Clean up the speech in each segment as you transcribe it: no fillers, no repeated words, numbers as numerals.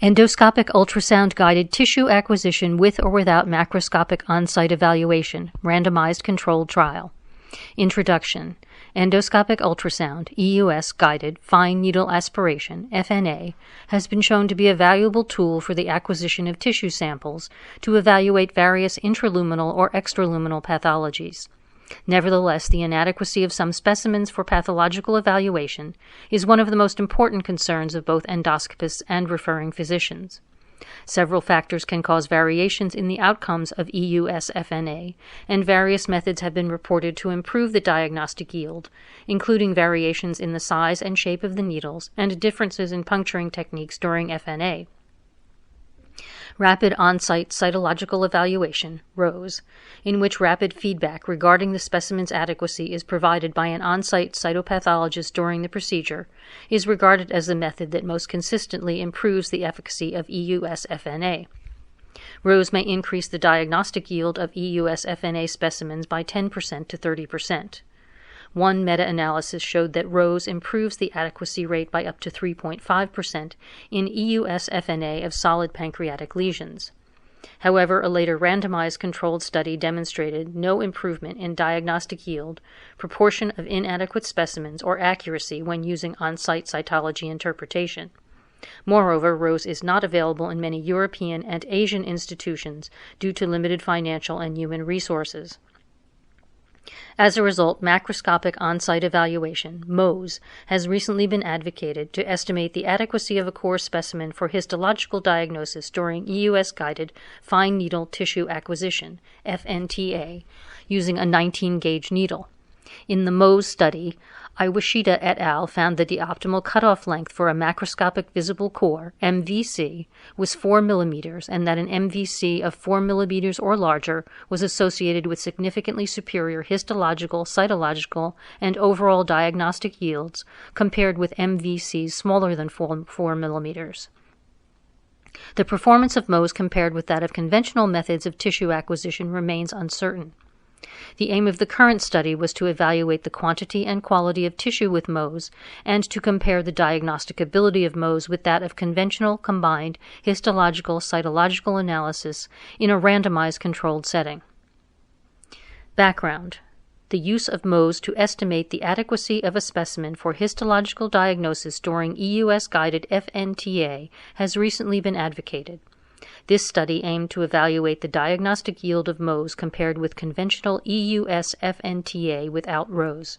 Endoscopic ultrasound-guided tissue acquisition with or without macroscopic on-site evaluation, randomized controlled trial. Introduction. Endoscopic ultrasound, EUS-guided fine needle aspiration, FNA, has been shown to be a valuable tool for the acquisition of tissue samples to evaluate various intraluminal or extraluminal pathologies. Nevertheless, the inadequacy of some specimens for pathological evaluation is one of the most important concerns of both endoscopists and referring physicians. Several factors can cause variations in the outcomes of EUS-FNA, and various methods have been reported to improve the diagnostic yield, including variations in the size and shape of the needles and differences in puncturing techniques during FNA. Rapid on-site cytological evaluation, ROSE, in which rapid feedback regarding the specimen's adequacy is provided by an on-site cytopathologist during the procedure, is regarded as the method that most consistently improves the efficacy of EUS-FNA. ROSE may increase the diagnostic yield of EUS-FNA specimens by 10% to 30%. One meta-analysis showed that ROSE improves the adequacy rate by up to 3.5% in EUS-FNA of solid pancreatic lesions. However, a later randomized controlled study demonstrated no improvement in diagnostic yield, proportion of inadequate specimens, or accuracy when using on-site cytology interpretation. Moreover, ROSE is not available in many European and Asian institutions due to limited financial and human resources. As a result, macroscopic on-site evaluation, MOSE, has recently been advocated to estimate the adequacy of a core specimen for histological diagnosis during EUS-guided fine needle tissue acquisition, FNTA, using a 19-gauge needle. In the MOSE study, Iwashita et al. Found that the optimal cutoff length for a macroscopic visible core, MVC, was 4 mm, and that an MVC of 4 mm or larger was associated with significantly superior histological, cytological, and overall diagnostic yields compared with MVCs smaller than 4 mm. The performance of MOSE compared with that of conventional methods of tissue acquisition remains uncertain. The aim of the current study was to evaluate the quantity and quality of tissue with MOSE and to compare the diagnostic ability of MOSE with that of conventional combined histological cytological analysis in a randomized controlled setting. Background. The use of MOSE to estimate the adequacy of a specimen for histological diagnosis during EUS-guided FNTA has recently been advocated. This study aimed to evaluate the diagnostic yield of MOSE compared with conventional EUS-FNTA without ROSE.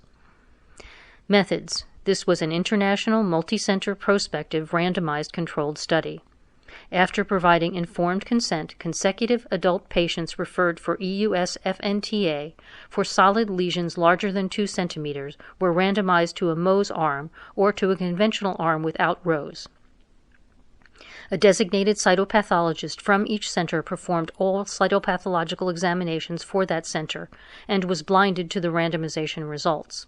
Methods. This was an international, multi-center, prospective, randomized controlled study. After providing informed consent, consecutive adult patients referred for EUS-FNTA for solid lesions larger than 2 centimeters were randomized to a MOSE arm or to a conventional arm without ROSE. A designated cytopathologist from each center performed all cytopathological examinations for that center and was blinded to the randomization results.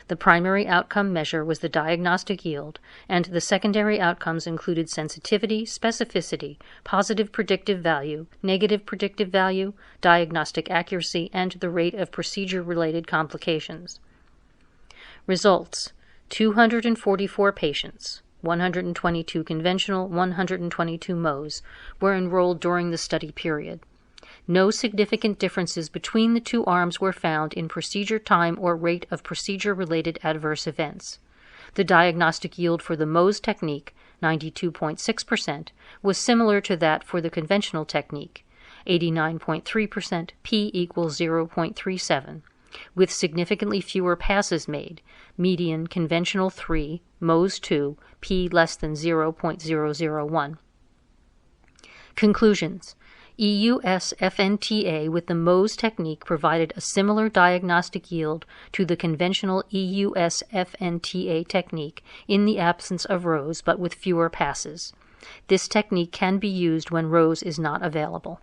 The primary outcome measure was the diagnostic yield, and the secondary outcomes included sensitivity, specificity, positive predictive value, negative predictive value, diagnostic accuracy, and the rate of procedure-related complications. Results: 244 patients. 122 conventional, 122 MOSE, were enrolled during the study period. No significant differences between the two arms were found in procedure time or rate of procedure-related adverse events. The diagnostic yield for the MOSE technique, 92.6%, was similar to that for the conventional technique, 89.3%, p equals 0.37. With significantly fewer passes made, median conventional 3, MOSE 2, p less than 0.001. Conclusions. EUS-FNTA with the MOSE technique provided a similar diagnostic yield to the conventional EUS-FNTA technique in the absence of ROSE but with fewer passes. This technique can be used when ROSE is not available.